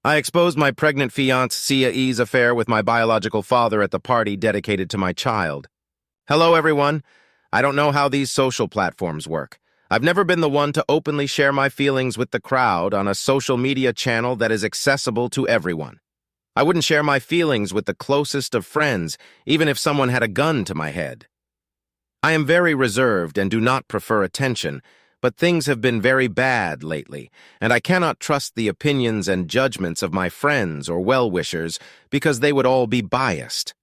I exposed my pregnant fiancée's affair with my biological father at the party dedicated to my child. Hello, everyone. I don't know how these social platforms work. I've never been the one to openly share my feelings with the crowd on a social media channel that is accessible to everyone. I wouldn't share my feelings with the closest of friends, even if someone had a gun to my head. I am very reserved and do not prefer attention, but things have been very bad lately, and I cannot trust the opinions and judgments of my friends or well-wishers because they would all be biased.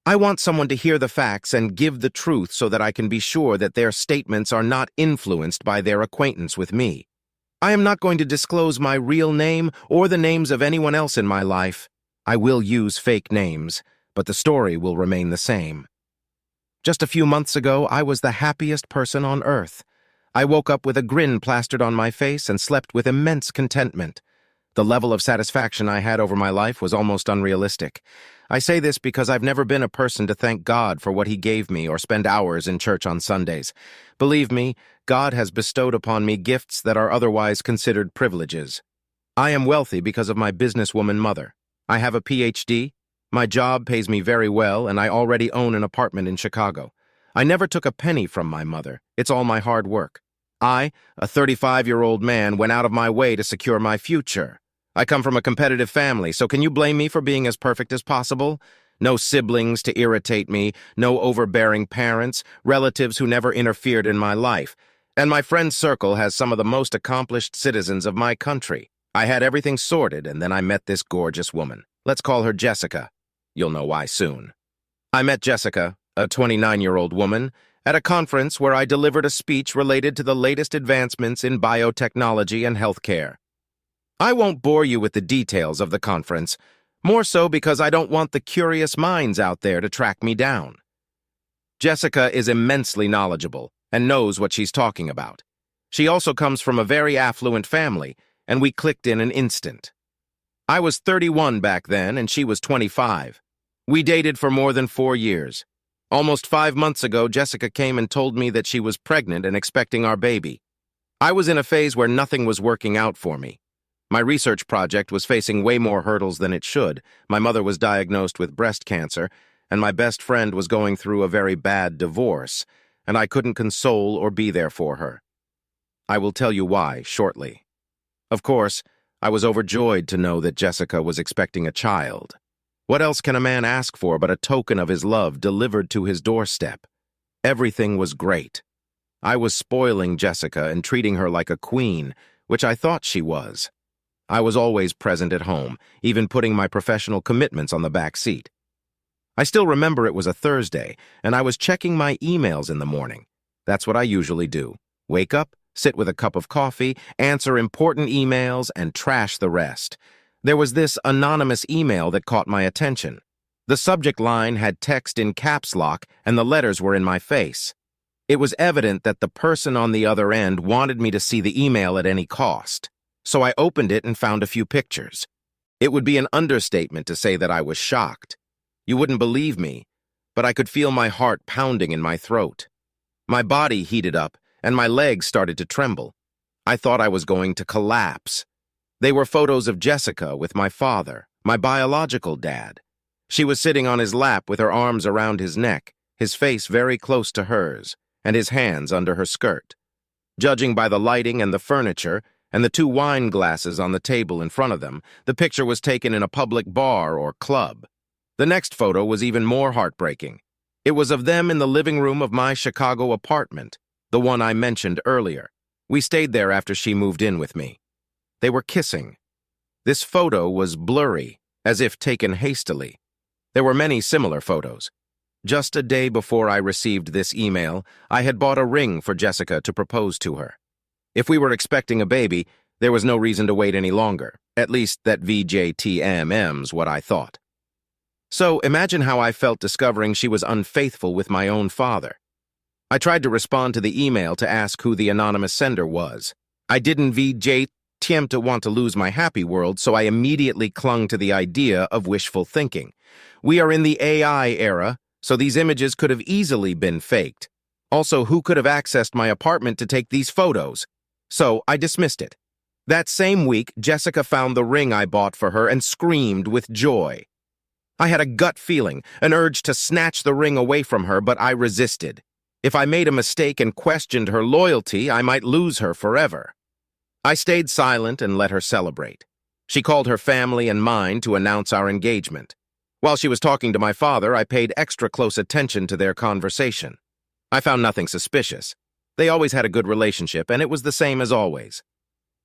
I want someone to hear the facts and give the truth so that I can be sure that their statements are not influenced by their acquaintance with me. I am not going to disclose my real name or the names of anyone else in my life. I will use fake names, but the story will remain the same. Just a few months ago, I was the happiest person on earth. I woke up with a grin plastered on my face and slept with immense contentment. The level of satisfaction I had over my life was almost unrealistic. I say this because I've never been a person to thank God for what He gave me or spend hours in church on Sundays. Believe me, God has bestowed upon me gifts that are otherwise considered privileges. I am wealthy because of my businesswoman mother. I have a PhD. My job pays me very well, and I already own an apartment in Chicago. I never took a penny from my mother. It's all my hard work. I, a 35-year-old man, went out of my way to secure my future. I come from a competitive family, so can you blame me for being as perfect as possible? No siblings to irritate me, no overbearing parents, relatives who never interfered in my life. And my friend circle has some of the most accomplished citizens of my country. I had everything sorted, and then I met this gorgeous woman. Let's call her Jessica. You'll know why soon. I met Jessica, a 29-year-old woman, at a conference where I delivered a speech related to the latest advancements in biotechnology and healthcare. I won't bore you with the details of the conference, more so because I don't want the curious minds out there to track me down. Jessica is immensely knowledgeable and knows what she's talking about. She also comes from a very affluent family, and we clicked in an instant. I was 31 back then, and she was 25. We dated for more than 4 years. Almost 5 months ago, Jessica came and told me that she was pregnant and expecting our baby. I was in a phase where nothing was working out for me. My research project was facing way more hurdles than it should. My mother was diagnosed with breast cancer, and my best friend was going through a very bad divorce, and I couldn't console or be there for her. I will tell you why shortly. Of course, I was overjoyed to know that Jessica was expecting a child. What else can a man ask for but a token of his love delivered to his doorstep? Everything was great. I was spoiling Jessica and treating her like a queen, which I thought she was. I was always present at home, even putting my professional commitments on the back seat. I still remember it was a Thursday, and I was checking my emails in the morning. That's what I usually do. Wake up, sit with a cup of coffee, answer important emails, and trash the rest. There was this anonymous email that caught my attention. The subject line had text in caps lock, and the letters were in my face. It was evident that the person on the other end wanted me to see the email at any cost. So I opened it and found a few pictures. It would be an understatement to say that I was shocked. You wouldn't believe me, but I could feel my heart pounding in my throat. My body heated up, and my legs started to tremble. I thought I was going to collapse. They were photos of Jessica with my father, my biological dad. She was sitting on his lap with her arms around his neck, his face very close to hers, and his hands under her skirt. Judging by the lighting and the furniture, and the 2 wine glasses on the table in front of them, the picture was taken in a public bar or club. The next photo was even more heartbreaking. It was of them in the living room of my Chicago apartment, the one I mentioned earlier. We stayed there after she moved in with me. They were kissing. This photo was blurry, as if taken hastily. There were many similar photos. Just a day before I received this email, I had bought a ring for Jessica to propose to her. If we were expecting a baby, there was no reason to wait any longer. At least that VJTMM's what I thought. So imagine how I felt discovering she was unfaithful with my own father. I tried to respond to the email to ask who the anonymous sender was. I didn't VJTM to want to lose my happy world, so I immediately clung to the idea of wishful thinking. We are in the AI era, so these images could have easily been faked. Also, who could have accessed my apartment to take these photos? So I dismissed it. That same week, Jessica found the ring I bought for her and screamed with joy. I had a gut feeling, an urge to snatch the ring away from her, but I resisted. If I made a mistake and questioned her loyalty, I might lose her forever. I stayed silent and let her celebrate. She called her family and mine to announce our engagement. While she was talking to my father, I paid extra close attention to their conversation. I found nothing suspicious. They always had a good relationship, and it was the same as always.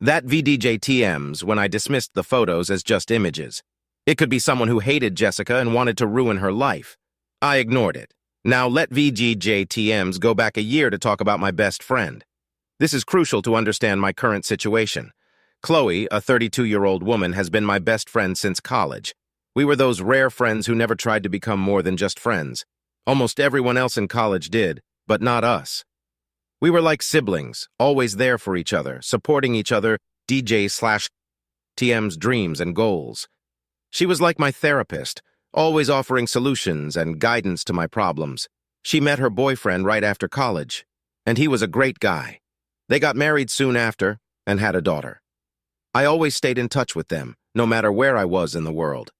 That VDJTMs when I dismissed the photos as just images. It could be someone who hated Jessica and wanted to ruin her life. I ignored it. Now let VDJTMs go back a year to talk about my best friend. This is crucial to understand my current situation. Chloe, a 32-year-old woman, has been my best friend since college. We were those rare friends who never tried to become more than just friends. Almost everyone else in college did, but not us. We were like siblings, always there for each other, supporting each other, DJ/TM's dreams and goals. She was like my therapist, always offering solutions and guidance to my problems. She met her boyfriend right after college, and he was a great guy. They got married soon after and had a daughter. I always stayed in touch with them, no matter where I was in the world.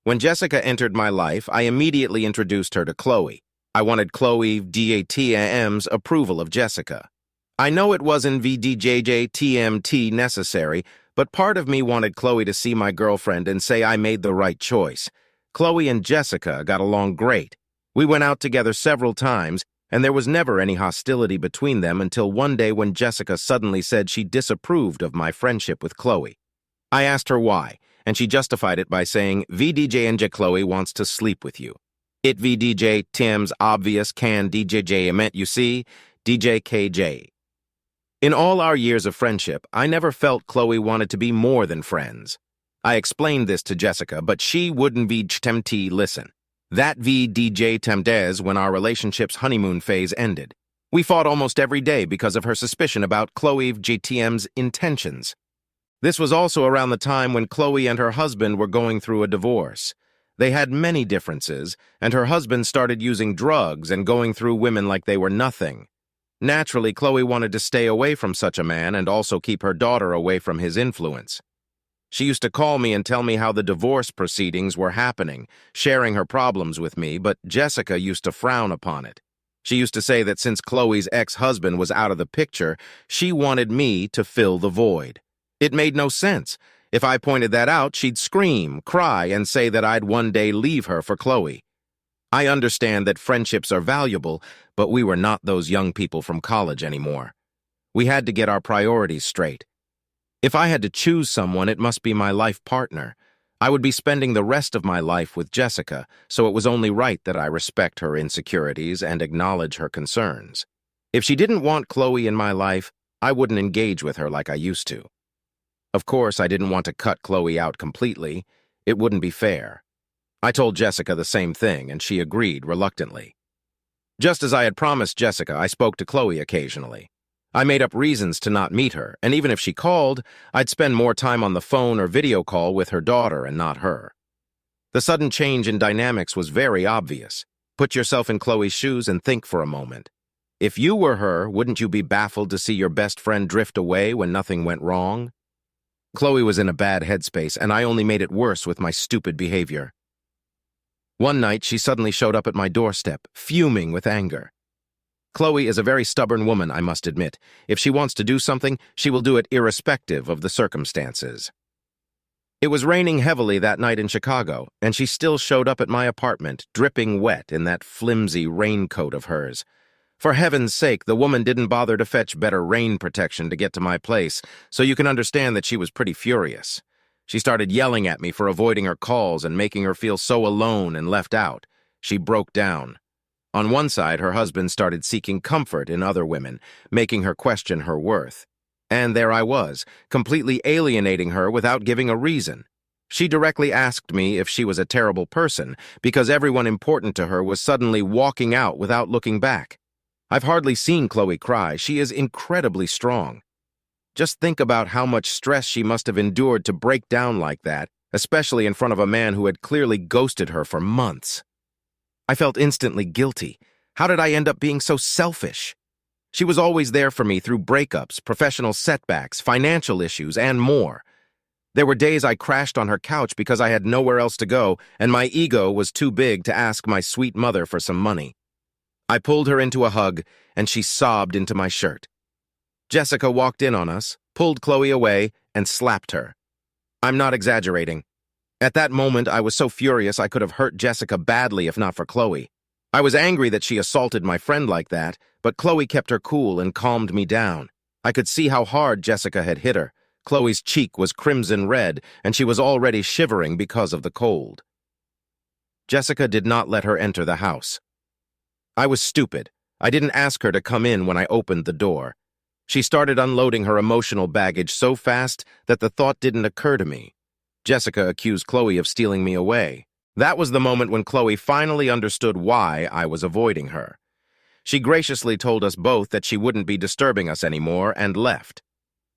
When Jessica entered my life, I immediately introduced her to Chloe. I wanted Chloe VDJTM's approval of Jessica. I know it wasn't VDJTMT necessary, but part of me wanted Chloe to see my girlfriend and say I made the right choice. Chloe and Jessica got along great. We went out together several times, and there was never any hostility between them until one day when Jessica suddenly said she disapproved of my friendship with Chloe. I asked her why, and she justified it by saying, VDJ and Chloe wants to sleep with you. It VDJ Tim's obvious can DJJ meant you see, DJKJ. In all our years of friendship, I never felt Chloe wanted to be more than friends. I explained this to Jessica, but she wouldn't VDJTMT listen. That VDJTMTez when our relationship's honeymoon phase ended. We fought almost every day because of her suspicion about Chloe VDJTM's intentions. This was also around the time when Chloe and her husband were going through a divorce. They had many differences, and her husband started using drugs and going through women like they were nothing. Naturally, Chloe wanted to stay away from such a man and also keep her daughter away from his influence. She used to call me and tell me how the divorce proceedings were happening, sharing her problems with me, but Jessica used to frown upon it. She used to say that since Chloe's ex-husband was out of the picture, she wanted me to fill the void. It made no sense. If I pointed that out, she'd scream, cry, and say that I'd one day leave her for Chloe. I understand that friendships are valuable, but we were not those young people from college anymore. We had to get our priorities straight. If I had to choose someone, it must be my life partner. I would be spending the rest of my life with Jessica, so it was only right that I respect her insecurities and acknowledge her concerns. If she didn't want Chloe in my life, I wouldn't engage with her like I used to. Of course, I didn't want to cut Chloe out completely. It wouldn't be fair. I told Jessica the same thing, and she agreed reluctantly. Just as I had promised Jessica, I spoke to Chloe occasionally. I made up reasons to not meet her, and even if she called, I'd spend more time on the phone or video call with her daughter and not her. The sudden change in dynamics was very obvious. Put yourself in Chloe's shoes and think for a moment. If you were her, wouldn't you be baffled to see your best friend drift away when nothing went wrong? Chloe was in a bad headspace, and I only made it worse with my stupid behavior. One night, she suddenly showed up at my doorstep, fuming with anger. Chloe is a very stubborn woman, I must admit. If she wants to do something, she will do it irrespective of the circumstances. It was raining heavily that night in Chicago, and she still showed up at my apartment, dripping wet in that flimsy raincoat of hers. For heaven's sake, the woman didn't bother to fetch better rain protection to get to my place, so you can understand that she was pretty furious. She started yelling at me for avoiding her calls and making her feel so alone and left out. She broke down. On one side, her husband started seeking comfort in other women, making her question her worth. And there I was, completely alienating her without giving a reason. She directly asked me if she was a terrible person, because everyone important to her was suddenly walking out without looking back. I've hardly seen Chloe cry. She is incredibly strong. Just think about how much stress she must have endured to break down like that, especially in front of a man who had clearly ghosted her for months. I felt instantly guilty. How did I end up being so selfish? She was always there for me through breakups, professional setbacks, financial issues, and more. There were days I crashed on her couch because I had nowhere else to go, and my ego was too big to ask my sweet mother for some money. I pulled her into a hug, and she sobbed into my shirt. Jessica walked in on us, pulled Chloe away, and slapped her. I'm not exaggerating. At that moment, I was so furious I could have hurt Jessica badly if not for Chloe. I was angry that she assaulted my friend like that, but Chloe kept her cool and calmed me down. I could see how hard Jessica had hit her. Chloe's cheek was crimson red, and she was already shivering because of the cold. Jessica did not let her enter the house. I was stupid. I didn't ask her to come in when I opened the door. She started unloading her emotional baggage so fast that the thought didn't occur to me. Jessica accused Chloe of stealing me away. That was the moment when Chloe finally understood why I was avoiding her. She graciously told us both that she wouldn't be disturbing us anymore and left.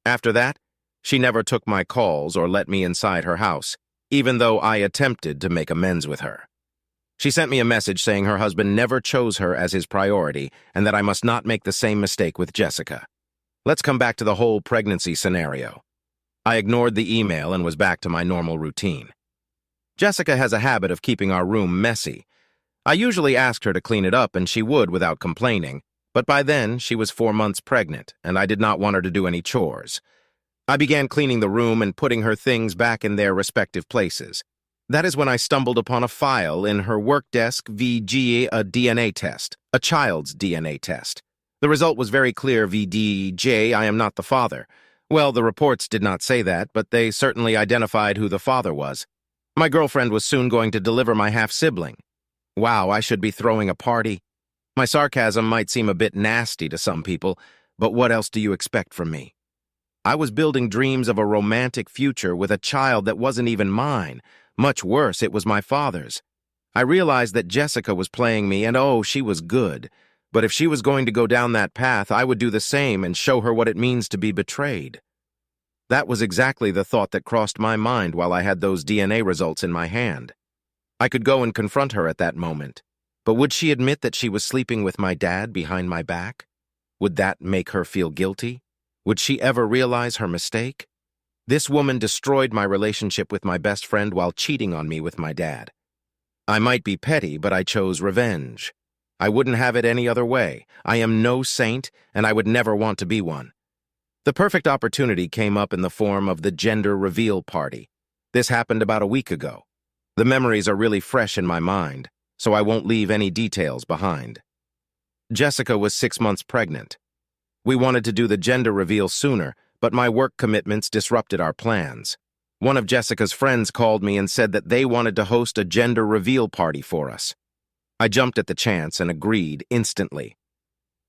After that, she never took my calls or let me inside her house, even though I attempted to make amends with her. She sent me a message saying her husband never chose her as his priority and that I must not make the same mistake with Jessica. Let's come back to the whole pregnancy scenario. I ignored the email and was back to my normal routine. Jessica has a habit of keeping our room messy. I usually asked her to clean it up and she would without complaining, but by then she was 4 months pregnant and I did not want her to do any chores. I began cleaning the room and putting her things back in their respective places. That is when I stumbled upon a file in her work desk VG, a DNA test, a child's DNA test. The result was very clear, VDJ, I am not the father. Well, the reports did not say that, but they certainly identified who the father was. My girlfriend was soon going to deliver my half-sibling. Wow, I should be throwing a party. My sarcasm might seem a bit nasty to some people, but what else do you expect from me? I was building dreams of a romantic future with a child that wasn't even mine. Much worse, it was my father's. I realized that Jessica was playing me, and oh, she was good. But if she was going to go down that path, I would do the same and show her what it means to be betrayed. That was exactly the thought that crossed my mind while I had those DNA results in my hand. I could go and confront her at that moment, but would she admit that she was sleeping with my dad behind my back? Would that make her feel guilty? Would she ever realize her mistake? This woman destroyed my relationship with my best friend while cheating on me with my dad. I might be petty, but I chose revenge. I wouldn't have it any other way. I am no saint, and I would never want to be one. The perfect opportunity came up in the form of the gender reveal party. This happened about a week ago. The memories are really fresh in my mind, so I won't leave any details behind. Jessica was 6 months pregnant. We wanted to do the gender reveal sooner, but my work commitments disrupted our plans. One of Jessica's friends called me and said that they wanted to host a gender reveal party for us. I jumped at the chance and agreed instantly.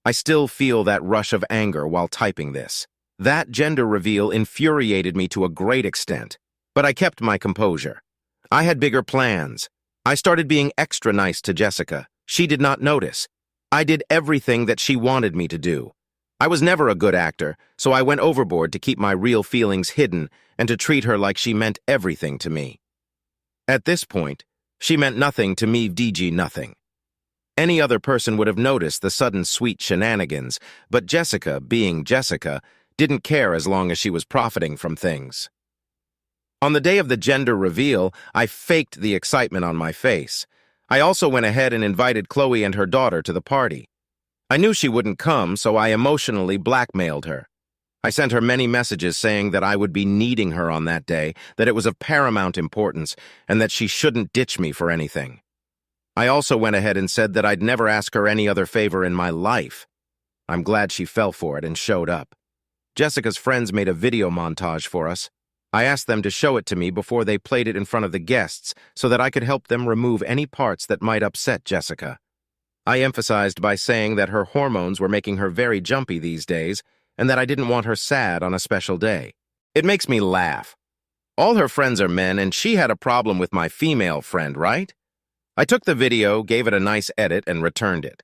I still feel that rush of anger while typing this. That gender reveal infuriated me to a great extent, but I kept my composure. I had bigger plans. I started being extra nice to Jessica. She did not notice. I did everything that she wanted me to do. I was never a good actor, so I went overboard to keep my real feelings hidden and to treat her like she meant everything to me. At this point, she meant nothing to me, DG nothing. Any other person would have noticed the sudden sweet shenanigans, but Jessica, being Jessica, didn't care as long as she was profiting from things. On the day of the gender reveal, I faked the excitement on my face. I also went ahead and invited Chloe and her daughter to the party. I knew she wouldn't come, so I emotionally blackmailed her. I sent her many messages saying that I would be needing her on that day, that it was of paramount importance, and that she shouldn't ditch me for anything. I also went ahead and said that I'd never ask her any other favor in my life. I'm glad she fell for it and showed up. Jessica's friends made a video montage for us. I asked them to show it to me before they played it in front of the guests so that I could help them remove any parts that might upset Jessica. I emphasized by saying that her hormones were making her very jumpy these days and that I didn't want her sad on a special day. It makes me laugh. All her friends are men and she had a problem with my female friend, right? I took the video, gave it a nice edit, and returned it.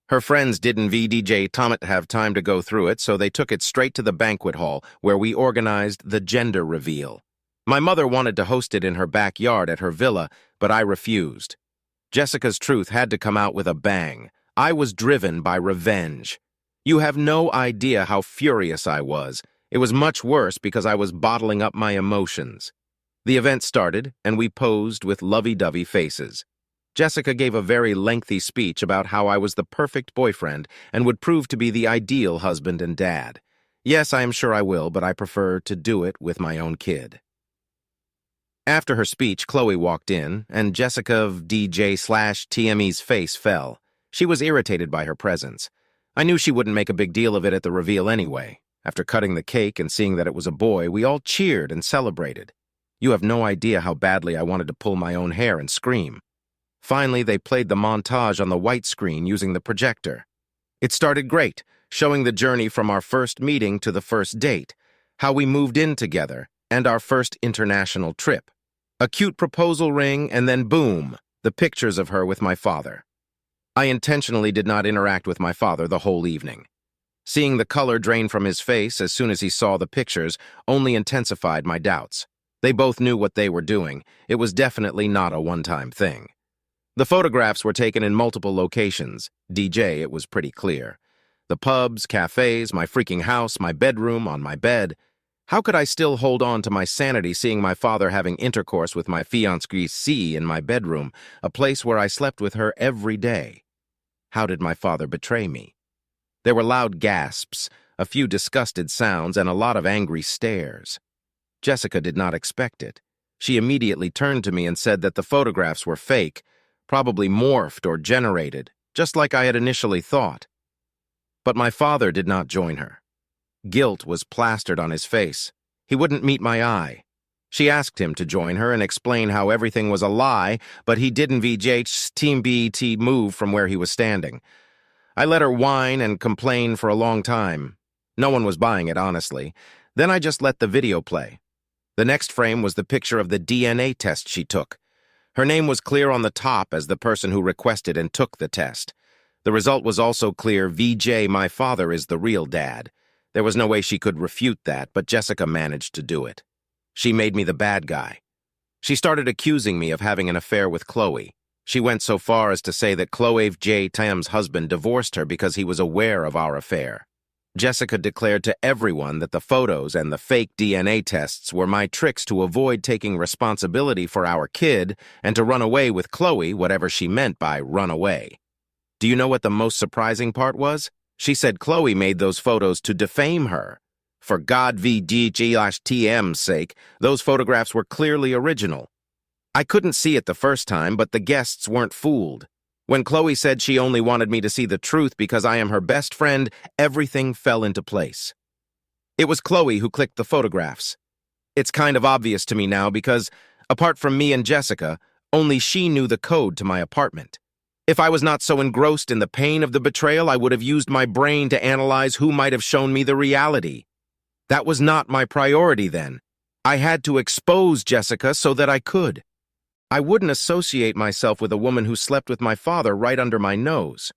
Her friends didn't VDJ Tomet have time to go through it, so they took it straight to the banquet hall, where we organized the gender reveal. My mother wanted to host it in her backyard at her villa, but I refused. Jessica's truth had to come out with a bang. I was driven by revenge. You have no idea how furious I was. It was much worse because I was bottling up my emotions. The event started, and we posed with lovey-dovey faces. Jessica gave a very lengthy speech about how I was the perfect boyfriend and would prove to be the ideal husband and dad. Yes, I am sure I will, but I prefer to do it with my own kid. After her speech, Chloe walked in, and Jessica of DJ/TME's face fell. She was irritated by her presence. I knew she wouldn't make a big deal of it at the reveal anyway. After cutting the cake and seeing that it was a boy, we all cheered and celebrated. You have no idea how badly I wanted to pull my own hair and scream. Finally, they played the montage on the white screen using the projector. It started great, showing the journey from our first meeting to the first date, how we moved in together, and our first international trip. A cute proposal ring, and then boom, the pictures of her with my father. I intentionally did not interact with my father the whole evening. Seeing the color drain from his face as soon as he saw the pictures only intensified my doubts. They both knew what they were doing. It was definitely not a one-time thing. The photographs were taken in multiple locations. DJ, it was pretty clear. The pubs, cafes, my freaking house, my bedroom, on my bed. How could I still hold on to my sanity seeing my father having intercourse with my fiancée in my bedroom, a place where I slept with her every day? How did my father betray me? There were loud gasps, a few disgusted sounds, and a lot of angry stares. Jessica did not expect it. She immediately turned to me and said that the photographs were fake, probably morphed or generated, just like I had initially thought. But my father did not join her. Guilt was plastered on his face. He wouldn't meet my eye. She asked him to join her and explain how everything was a lie, but he didn't VJ's Team BET move from where he was standing. I let her whine and complain for a long time. No one was buying it, honestly. Then I just let the video play. The next frame was the picture of the DNA test she took. Her name was clear on the top as the person who requested and took the test. The result was also clear: VJ, my father, is the real dad. There was no way she could refute that, but Jessica managed to do it. She made me the bad guy. She started accusing me of having an affair with Chloe. She went so far as to say that Chloe J. Tam's husband divorced her because he was aware of our affair. Jessica declared to everyone that the photos and the fake DNA tests were my tricks to avoid taking responsibility for our kid and to run away with Chloe, whatever she meant by run away. Do you know what the most surprising part was? She said Chloe made those photos to defame her. For God VGG/TM's sake, those photographs were clearly original. I couldn't see it the first time, but the guests weren't fooled. When Chloe said she only wanted me to see the truth because I am her best friend, everything fell into place. It was Chloe who clicked the photographs. It's kind of obvious to me now because, apart from me and Jessica, only she knew the code to my apartment. If I was not so engrossed in the pain of the betrayal, I would have used my brain to analyze who might have shown me the reality. That was not my priority then. I had to expose Jessica so that I could. I wouldn't associate myself with a woman who slept with my father right under my nose.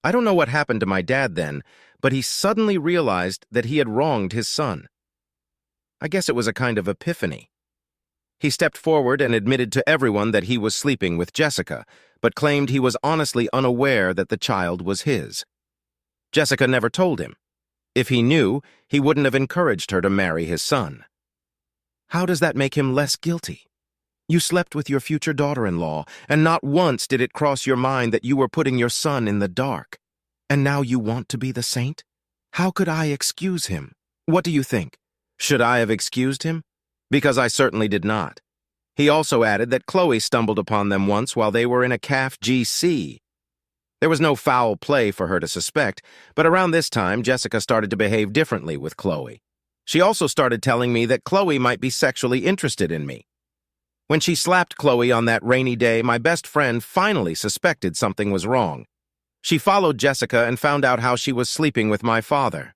I don't know what happened to my dad then, but he suddenly realized that he had wronged his son. I guess it was a kind of epiphany. He stepped forward and admitted to everyone that he was sleeping with Jessica, but claimed he was honestly unaware that the child was his. Jessica never told him. If he knew, he wouldn't have encouraged her to marry his son. How does that make him less guilty? You slept with your future daughter-in-law, and not once did it cross your mind that you were putting your son in the dark. And now you want to be the saint? How could I excuse him? What do you think? Should I have excused him? Because I certainly did not. He also added that Chloe stumbled upon them once while they were in a CAF GC. There was no foul play for her to suspect, but around this time, Jessica started to behave differently with Chloe. She also started telling me that Chloe might be sexually interested in me. When she slapped Chloe on that rainy day, my best friend finally suspected something was wrong. She followed Jessica and found out how she was sleeping with my father.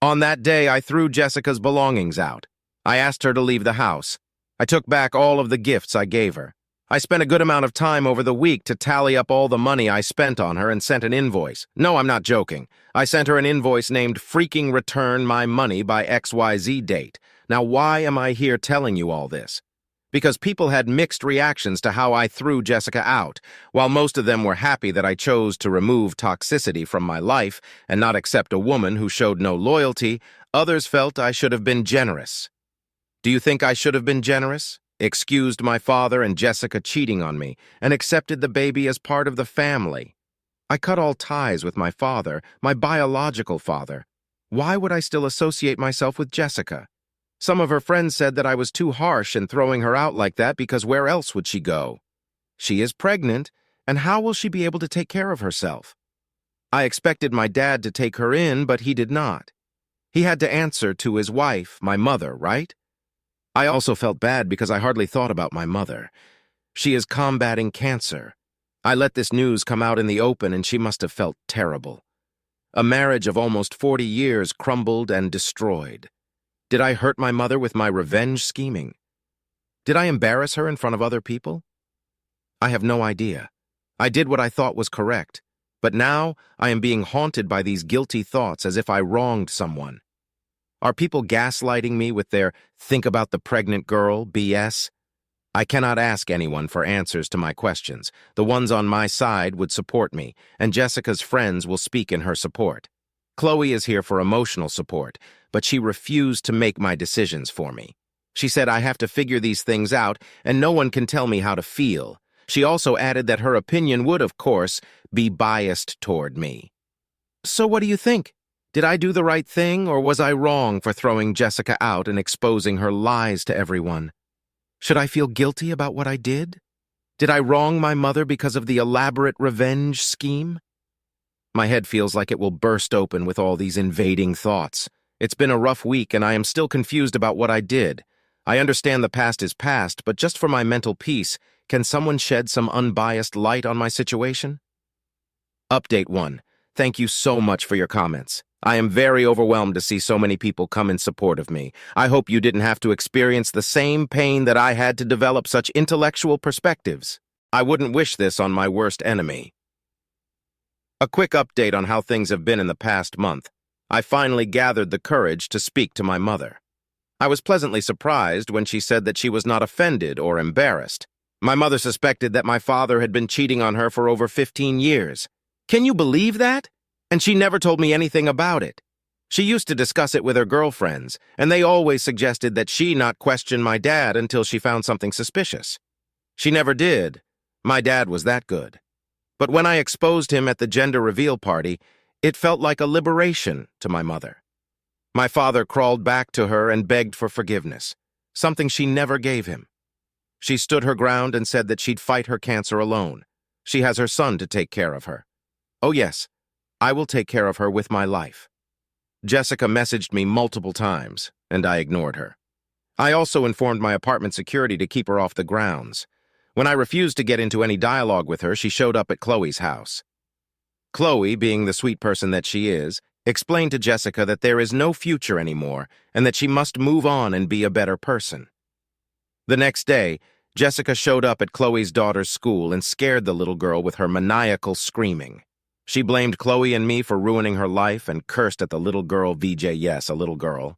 On that day, I threw Jessica's belongings out. I asked her to leave the house. I took back all of the gifts I gave her. I spent a good amount of time over the week to tally up all the money I spent on her and sent an invoice. No, I'm not joking. I sent her an invoice named "Freaking Return My Money by XYZ date." Now, why am I here telling you all this? because people had mixed reactions to how I threw Jessica out. While most of them were happy that I chose to remove toxicity from my life and not accept a woman who showed no loyalty, others felt I should have been generous. Do you think I should have been generous? Excused my father and Jessica cheating on me, and accepted the baby as part of the family. I cut all ties with my father, my biological father. Why would I still associate myself with Jessica? Some of her friends said that I was too harsh in throwing her out like that because where else would she go? She is pregnant, and how will she be able to take care of herself? I expected my dad to take her in, but he did not. He had to answer to his wife, my mother, right? I also felt bad because I hardly thought about my mother. She is combating cancer. I let this news come out in the open and she must have felt terrible. A marriage of almost 40 years crumbled and destroyed. Did I hurt my mother with my revenge scheming? Did I embarrass her in front of other people? I have no idea. I did what I thought was correct, but now I am being haunted by these guilty thoughts as if I wronged someone. Are people gaslighting me with their "think about the pregnant girl" BS? I cannot ask anyone for answers to my questions. The ones on my side would support me, and Jessica's friends will speak in her support. Chloe is here for emotional support, but she refused to make my decisions for me. She said I have to figure these things out, and no one can tell me how to feel. She also added that her opinion would, of course, be biased toward me. So what do you think? Did I do the right thing, or was I wrong for throwing Jessica out and exposing her lies to everyone? Should I feel guilty about what I did? Did I wrong my mother because of the elaborate revenge scheme? My head feels like it will burst open with all these invading thoughts. It's been a rough week, and I am still confused about what I did. I understand the past is past, but just for my mental peace, can someone shed some unbiased light on my situation? Update 1. Thank you so much for your comments. I am very overwhelmed to see so many people come in support of me. I hope you didn't have to experience the same pain that I had to develop such intellectual perspectives. I wouldn't wish this on my worst enemy. A quick update on how things have been in the past month. I finally gathered the courage to speak to my mother. I was pleasantly surprised when she said that she was not offended or embarrassed. My mother suspected that my father had been cheating on her for over 15 years. Can you believe that? And she never told me anything about it. She used to discuss it with her girlfriends, and they always suggested that she not question my dad until she found something suspicious. She never did. My dad was that good. But when I exposed him at the gender reveal party, it felt like a liberation to my mother. My father crawled back to her and begged for forgiveness, something she never gave him. She stood her ground and said that she'd fight her cancer alone. She has her son to take care of her. Oh yes, I will take care of her with my life. Jessica messaged me multiple times, and I ignored her. I also informed my apartment security to keep her off the grounds. When I refused to get into any dialogue with her, she showed up at Chloe's house. Chloe, being the sweet person that she is, explained to Jessica that there is no future anymore and that she must move on and be a better person. The next day, Jessica showed up at Chloe's daughter's school and scared the little girl with her maniacal screaming. She blamed Chloe and me for ruining her life and cursed at the little girl VJ, yes, a little girl.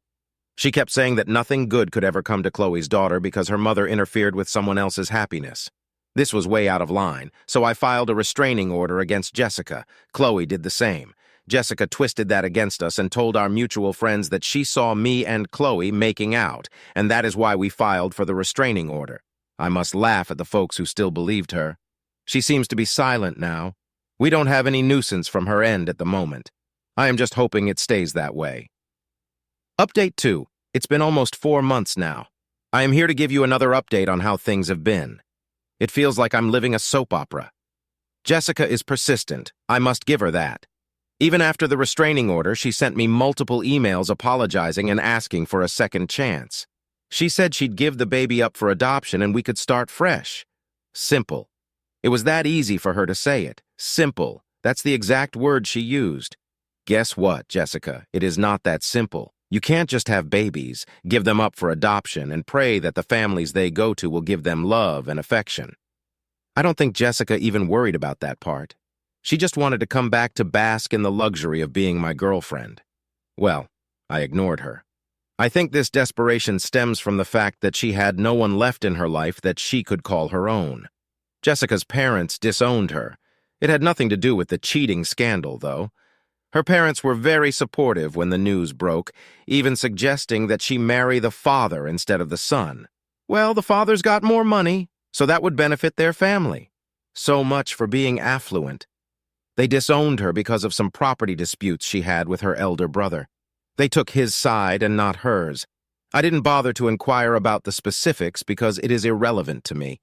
She kept saying that nothing good could ever come to Chloe's daughter because her mother interfered with someone else's happiness. This was way out of line, so I filed a restraining order against Jessica. Chloe did the same. Jessica twisted that against us and told our mutual friends that she saw me and Chloe making out, and that is why we filed for the restraining order. I must laugh at the folks who still believed her. She seems to be silent now. We don't have any nuisance from her end at the moment. I am just hoping it stays that way. Update 2. It's been almost 4 months now. I am here to give you another update on how things have been. It feels like I'm living a soap opera. Jessica is persistent. I must give her that. Even after the restraining order, she sent me multiple emails apologizing and asking for a second chance. She said she'd give the baby up for adoption and we could start fresh. Simple. It was that easy for her to say it. Simple. That's the exact word she used. Guess what, Jessica? It is not that simple. You can't just have babies, give them up for adoption, and pray that the families they go to will give them love and affection. I don't think Jessica even worried about that part. She just wanted to come back to bask in the luxury of being my girlfriend. Well, I ignored her. I think this desperation stems from the fact that she had no one left in her life that she could call her own. Jessica's parents disowned her. It had nothing to do with the cheating scandal, though. Her parents were very supportive when the news broke, even suggesting that she marry the father instead of the son. Well, the father's got more money, so that would benefit their family. So much for being affluent. They disowned her because of some property disputes she had with her elder brother. They took his side and not hers. I didn't bother to inquire about the specifics because it is irrelevant to me.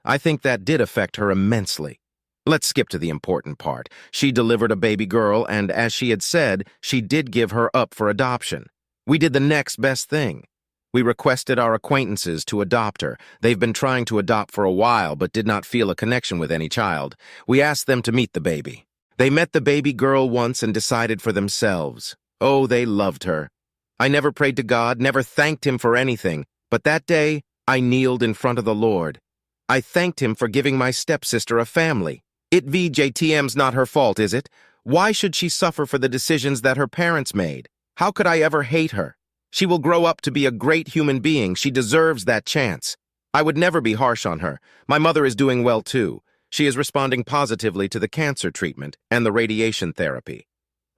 I think that did affect her immensely. Let's skip to the important part. She delivered a baby girl, and as she had said, she did give her up for adoption. We did the next best thing. We requested our acquaintances to adopt her. They've been trying to adopt for a while, but did not feel a connection with any child. We asked them to meet the baby. They met the baby girl once and decided for themselves. Oh, they loved her. I never prayed to God, never thanked Him for anything, but that day, I kneeled in front of the Lord. I thanked Him for giving my stepsister a family. It VJTM's not her fault, is it? Why should she suffer for the decisions that her parents made? How could I ever hate her? She will grow up to be a great human being. She deserves that chance. I would never be harsh on her. My mother is doing well, too. She is responding positively to the cancer treatment and the radiation therapy.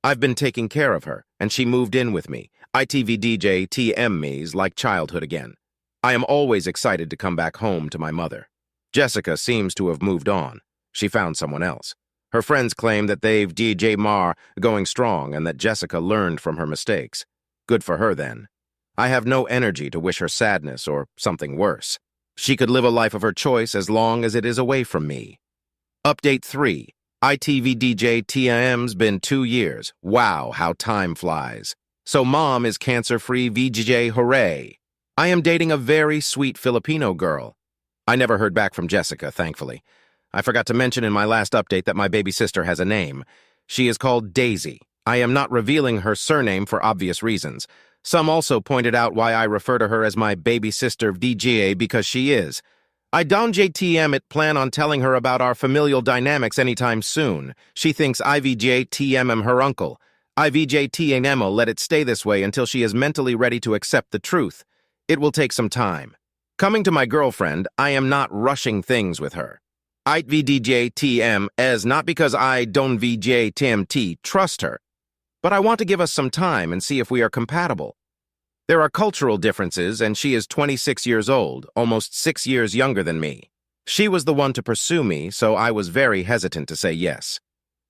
I've been taking care of her, and she moved in with me. ITVDJ me's like childhood again. I am always excited to come back home to my mother. Jessica seems to have moved on. She found someone else. Her friends claim that they've DJ Mar going strong and that Jessica learned from her mistakes. Good for her, then. I have no energy to wish her sadness or something worse. She could live a life of her choice as long as it is away from me. Update 3. ITVDJ TM's been 2 years. Wow, how time flies. So Mom is cancer-free VJ, hooray. I am dating a very sweet Filipino girl. I never heard back from Jessica, thankfully. I forgot to mention in my last update that my baby sister has a name. She is called Daisy. I am not revealing her surname for obvious reasons. Some also pointed out why I refer to her as my baby sister VGA because she is. I don't JTM it plan on telling her about our familial dynamics anytime soon. She thinks IVJTM am her uncle. IVJTM will let it stay this way until she is mentally ready to accept the truth. It will take some time. Coming to my girlfriend, I am not rushing things with her. IVDJTM as not because I don't VJTMT trust her, but I want to give us some time and see if we are compatible. There are cultural differences, and she is 26 years old, almost 6 years younger than me. She was the one to pursue me, so I was very hesitant to say yes.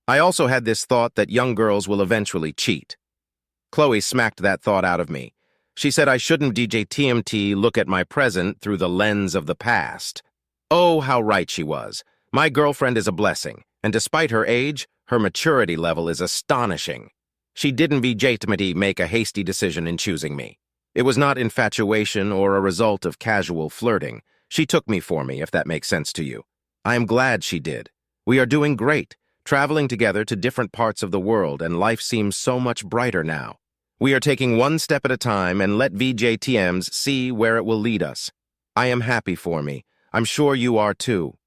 I also had this thought that young girls will eventually cheat. Chloe smacked that thought out of me. She said I shouldn't DJTMT look at my present through the lens of the past. Oh, how right she was. My girlfriend is a blessing, and despite her age, her maturity level is astonishing. She didn't VJTMT make a hasty decision in choosing me. It was not infatuation or a result of casual flirting. She took me for me, if that makes sense to you. I am glad she did. We are doing great, traveling together to different parts of the world, and life seems so much brighter now. We are taking one step at a time and let VJTMs see where it will lead us. I am happy for me. I'm sure you are too.